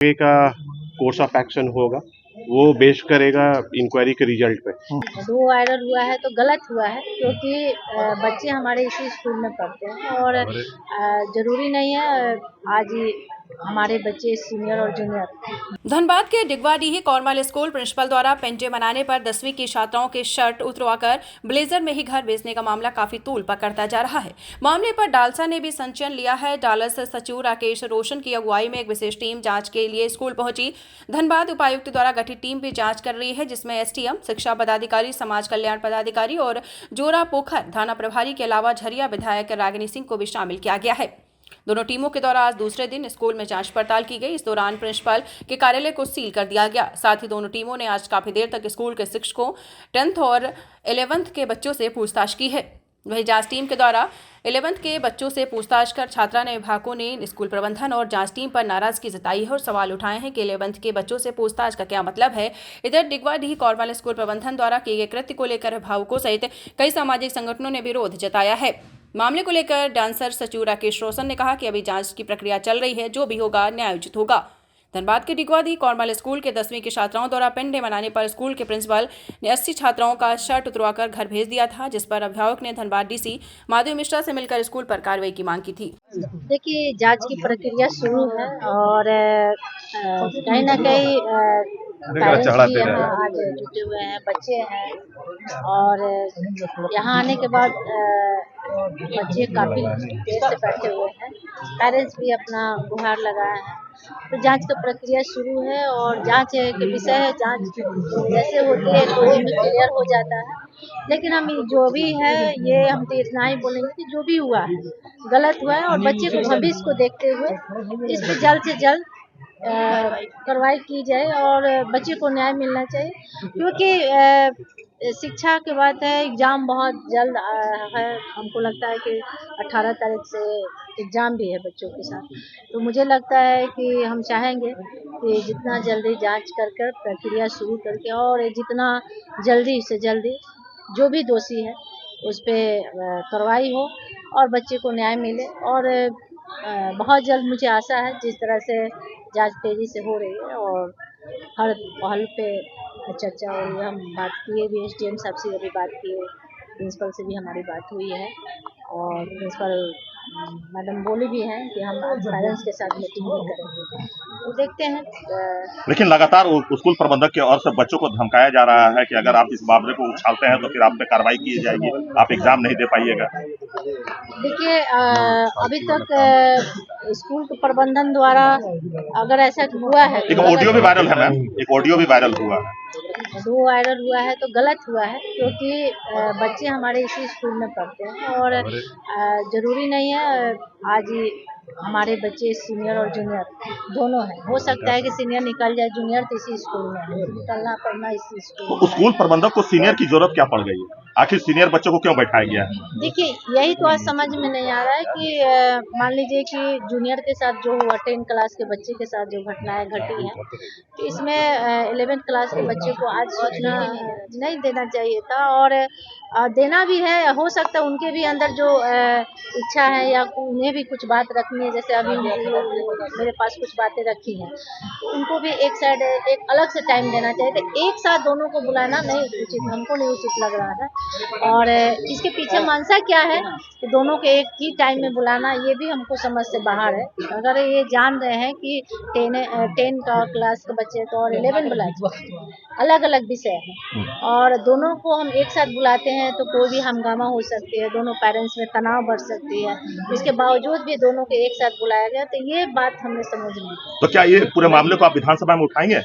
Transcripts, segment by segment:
आगे का course of action होगा वो बेस करेगा इंक्वायरी के रिजल्ट पे। दो वायरल हुआ है तो गलत हुआ है, क्योंकि बच्चे हमारे इसी स्कूल में पढ़ते हैं और जरूरी नहीं है आज ही हमारे बच्चे सीनियर और जूनियर। धनबाद के डिगवाडीह कॉर्नवाल स्कूल प्रिंसिपल द्वारा पेन डे मनाने पर 10वीं की छात्राओं के शर्ट उतरवाकर ब्लेजर में ही घर भेजने का मामला काफी तूल पकड़ता जा रहा है। मामले पर डालसा ने भी संज्ञान लिया है। डालस सचिव राकेश रोशन की अगुवाई में एक विशेष टीम जांच के लिए स्कूल पहुंची। धनबाद उपायुक्त द्वारा गठित टीम भी जांच कर रही है, जिसमें एसटीएम, शिक्षा पदाधिकारी, समाज कल्याण पदाधिकारी और जोरा पोखर थाना प्रभारी के अलावा झरिया विधायक रागिनी सिंह को भी शामिल किया गया है। दोनों टीमों के द्वारा आज दूसरे दिन स्कूल में जांच पड़ताल की गई। इस दौरान प्रिंसिपल के कार्यालय को सील कर दिया गया। साथ ही दोनों टीमों ने आज काफी देर तक स्कूल के शिक्षकों, 10th और 11th के बच्चों से पूछताछ की है। वहीं जांच टीम के द्वारा 11th के बच्चों से पूछताछ कर छात्रा ने विभागों ने स्कूल प्रबंधन और जांच टीम पर नाराजगी जताई है और सवाल उठाए हैं कि 11th के बच्चों से पूछताछ का क्या मतलब है। इधर डिगवाडीह कॉर्नवाल स्कूल प्रबंधन द्वारा किए गए कृत्य को लेकर अभिभावकों सहित कई सामाजिक संगठनों ने विरोध जताया है। मामले को लेकर डांसर सचिव राकेश रोशन ने कहा कि अभी जांच की प्रक्रिया चल रही है, जो भी होगा न्यायोचित होगा। धनबाद के डिगवाडीह कॉर्नवाल स्कूल के 10वीं की छात्राओं द्वारा पेन डे मनाने पर स्कूल के प्रिंसिपल ने 80 छात्राओं का शर्ट उतरवाकर घर भेज दिया था, जिस पर अभिभावक ने धनबाद डीसी माधवी मिश्रा से मिलकर स्कूल पर कार्रवाई की मांग की थी। देखिए, जांच की प्रक्रिया शुरू है और कहीं ना कहीं पेरेंट्स भी यहाँ आज जुटे हुए हैं, बच्चे हैं और यहाँ आने के बाद बच्चे काफी देर से बैठे हुए हैं। पेरेंट्स भी अपना गुहार लगाए हैं, तो जांच का प्रक्रिया शुरू है और जांच के विषय है। जांच जैसे होती है तो में क्लियर हो जाता है, लेकिन हम जो भी है ये हम तो इतना ही बोलेंगे कि जो भी हुआ है गलत हुआ है और बच्चे को भविष्य को देखते हुए इस पर जल्द से जल्द कार्रवाई की जाए और बच्चे को न्याय मिलना चाहिए, क्योंकि शिक्षा के बाद है एग्ज़ाम बहुत जल्द है। हमको लगता है कि 18 तारीख से एग्ज़ाम भी है बच्चों के साथ, तो मुझे लगता है कि हम चाहेंगे कि जितना जल्दी जांच कर प्रक्रिया शुरू करके और जितना जल्दी से जल्दी जो भी दोषी है उस पर कार्रवाई हो और बच्चे को न्याय मिले। और बहुत जल्द मुझे आशा है, जिस तरह से जांच तेज़ी से हो रही है और हर पहल पे चर्चा हो रही है। हम बात किए भी, एसडीएम साहब से भी बात किए, प्रिंसिपल से भी हमारी बात हुई है और प्रिंसिपल मैडम बोली भी हैं कि हम पेरेंट्स के साथ मीटिंग भी करेंगे, तो देखते हैं। लेकिन लगातार स्कूल प्रबंधक की ओर से बच्चों को धमकाया जा रहा है कि अगर आप इस मामले को उछालते हैं तो फिर आप पे कार्रवाई की जाएगी, आप एग्जाम नहीं दे पाइएगा। देखिए, अभी तक स्कूल के प्रबंधन द्वारा अगर ऐसा हुआ है, एक ऑडियो भी वायरल है मैम, एक ऑडियो भी वायरल हुआ है। दो वायरल हुआ है तो गलत हुआ है, क्योंकि बच्चे हमारे इसी स्कूल में पढ़ते हैं और जरूरी नहीं है आज ही हमारे बच्चे सीनियर और जूनियर दोनों हैं। हो सकता है कि सीनियर निकल जाए, जूनियर तो इसी स्कूल में है, निकलना पड़ना इसी स्कूल तो स्कूल प्रबंधक को सीनियर की जरूरत क्या पड़ गई है? आखिर सीनियर बच्चों को क्यों बैठाया गया है? देखिए, यही तो आज समझ में नहीं आ रहा है कि मान लीजिए कि जूनियर के साथ जो हुआ, 10 क्लास के बच्चे के साथ जो घटनाएं घटी हैं, तो इसमें 11th क्लास के बच्चे को आज सूचना नहीं देना चाहिए था और देना भी है। हो सकता है उनके भी अंदर जो इच्छा है या उन्हें भी कुछ बात रखनी है, जैसे अभी मेरे पास कुछ बातें रखी हैं, तो उनको भी एक साइड एक अलग से टाइम देना चाहिए। तो एक साथ दोनों को बुलाना नहीं उचित, हमको नहीं उचित लग रहा है। और इसके पीछे मंशा क्या है कि दोनों के एक ही टाइम में बुलाना, ये भी हमको समझ से बाहर है। अगर ये जान रहे हैं कि 10 का क्लास के बच्चे को और 11 बुलाए, अलग अलग विषय है और दोनों को हम एक साथ बुलाते हैं तो कोई भी हंगामा हो सकती है, दोनों पेरेंट्स में तनाव बढ़ सकती है। इसके बावजूद भी दोनों को एक साथ बुलाया गया, तो ये बात हमें समझ नहीं। तो क्या ये पूरे मामले को आप विधानसभा में उठाएंगे?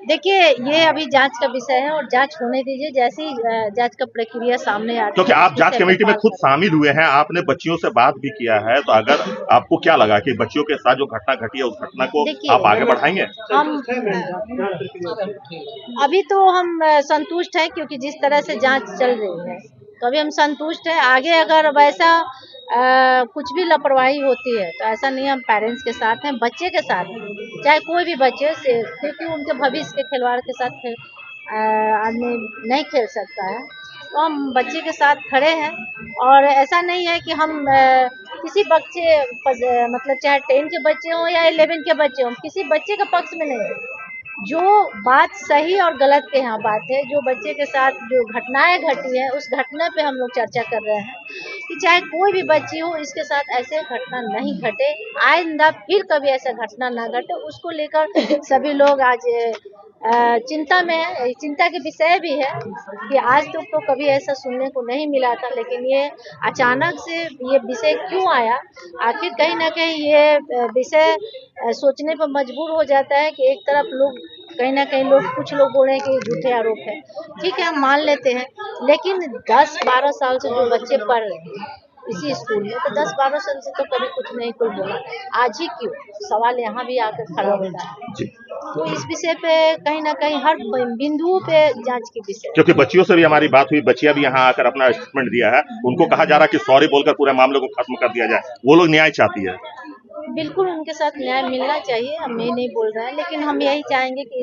देखिए, ये अभी जांच का विषय है और जांच होने दीजिए, जैसे ही जांच का प्रक्रिया सामने आती है। क्योंकि आप जांच कमेटी में खुद शामिल हुए हैं, आपने बच्चियों से बात भी किया है, तो अगर आपको क्या लगा कि बच्चियों के साथ जो घटना घटी है उस घटना को आप आगे बढ़ाएंगे? हम अभी तो हम संतुष्ट हैं, क्योंकि जिस तरह से जांच चल रही है तो अभी हम संतुष्ट हैं। आगे अगर वैसा कुछ भी लापरवाही होती है तो ऐसा नहीं, हम पेरेंट्स के साथ हैं, बच्चे के साथ हैं, चाहे कोई भी बच्चे से, क्योंकि उनके भविष्य के खिलवाड़ के साथ आदमी नहीं खेल सकता है। तो हम बच्चे के साथ खड़े हैं और ऐसा नहीं है कि हम किसी बच्चे मतलब चाहे 10 के बच्चे हों या 11 के बच्चे हों, किसी बच्चे के पक्ष में नहीं है। जो बात सही और गलत के यहाँ बात है, जो बच्चे के साथ जो घटनाएं घटी है उस घटना पे हम लोग चर्चा कर रहे हैं कि चाहे कोई भी बच्ची हो इसके साथ ऐसे घटना नहीं घटे, आइंदा फिर कभी ऐसा घटना ना घटे, उसको लेकर सभी लोग आज चिंता में है। चिंता के विषय भी है कि आज तक तो कभी ऐसा सुनने को नहीं मिला था, लेकिन ये अचानक से ये विषय क्यों आया, आखिर कहीं ना कहीं ये विषय सोचने पर मजबूर हो जाता है कि एक तरफ लोग कहीं ना कहीं कुछ लोग बोल रहे हैं कि झूठे आरोप है, ठीक है हम मान लेते हैं, लेकिन 10-12 साल से जो बच्चे पढ़ रहे हैं इसी स्कूल में, तो 10-12 साल से तो कभी कुछ नहीं कोई बोला, आज ही क्यों, सवाल यहाँ भी आकर खड़ा होता है। तो इस विषय पे कहीं ना कहीं हर बिंदुओं पे जांच की विषय, क्योंकि बच्चियों से भी हमारी बात हुई, बच्चियां भी यहाँ आकर अपना स्टेटमेंट दिया है, उनको कहा जा रहा है कि सॉरी बोलकर पूरे मामले को खत्म कर दिया जाए, वो लोग न्याय चाहती है। बिल्कुल उनके साथ न्याय मिलना चाहिए, हम ये नहीं बोल रहे हैं, लेकिन हम यही चाहेंगे कि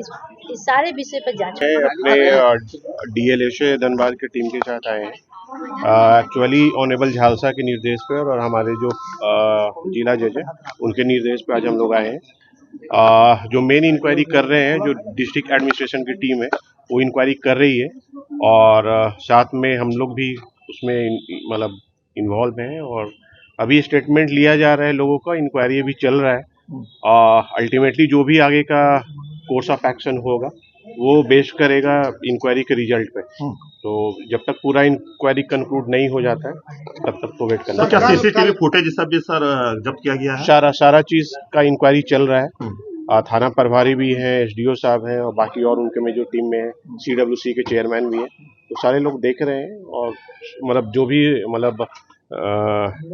इस सारे विषय पर जांच। अपने डीएलएसए धनबाद की टीम के साथ आए हैं एक्चुअली ऑनरेबल झालसा के निर्देश पर, और हमारे जो जिला जज है उनके निर्देश पर आज हम लोग आए हैं। जो मेन इंक्वायरी कर रहे हैं, जो डिस्ट्रिक्ट एडमिनिस्ट्रेशन की टीम है वो इंक्वायरी कर रही है, और साथ में हम लोग भी उसमें मतलब इन्वॉल्व हैं, और अभी स्टेटमेंट लिया जा रहा है लोगों का, इंक्वायरी अभी चल रहा है। अल्टीमेटली जो भी आगे का कोर्स ऑफ एक्शन होगा वो बेस करेगा इंक्वायरी के रिजल्ट पे। तो जब तक पूरा इंक्वायरी कंक्लूड नहीं हो जाता है तब तक तो वेट करना है। क्या सीसीटीवी फुटेज सब भी सर जब्त किया गया है? सारा चीज का इंक्वायरी चल रहा है। थाना प्रभारी भी हैं, एसडीओ साहब हैं, और बाकी और उनके में जो टीम में है सीडब्ल्यूसी के चेयरमैन भी हैं, तो सारे लोग देख रहे हैं, और मतलब जो भी मतलब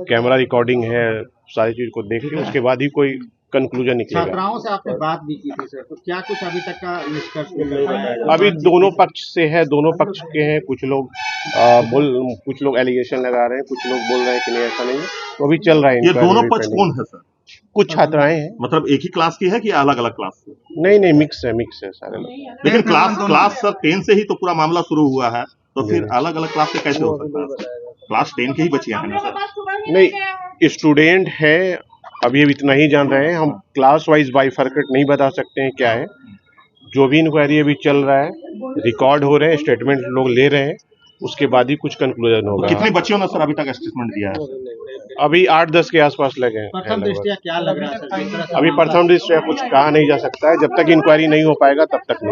कैमरा रिकॉर्डिंग है सारी चीज को देख के उसके बाद ही कोई कंक्लूजन निकलेगा। छात्राओं से आपने बात भी की थी सर, तो क्या कुछ अभी तक का निष्कर्ष निकल रहा है? अभी दोनों पक्ष से है, दोनों पक्ष के हैं, कुछ लोग एलिगेशन लगा रहे हैं, कुछ लोग बोल रहे हैं कि नहीं ऐसा नहीं है, तो अभी चल रहा है। ये दोनों पक्ष कौन है सर? कुछ छात्राएं हैं। मतलब एक ही क्लास की है कि अलग अलग क्लास से? नहीं मिक्स है सारे लोग। लेकिन क्लास सर 10 से ही तो पूरा मामला शुरू हुआ है, तो फिर अलग अलग क्लास से कैसे हो सकता है? क्लास 10 के ही बच्चियां हैं ना सर? नहीं, स्टूडेंट है, अभी इतना ही जान रहे हैं हम, क्लास वाइज बाइफरकेट नहीं बता सकते हैं क्या है। जो भी इंक्वायरी अभी चल रहा है, रिकॉर्ड हो रहे हैं, स्टेटमेंट लोग ले रहे हैं, उसके बाद ही कुछ कंक्लूजन होगा। कितनी बच्चियों ने सर अभी तक स्टेटमेंट दिया है? अभी 8-10 के आसपास लगे हैं। प्रथम दृष्टया क्या लग रहा है सर? अभी प्रथम दृष्टया कुछ कहा नहीं जा सकता है, जब तक इंक्वायरी नहीं हो पाएगा तब तक नहीं।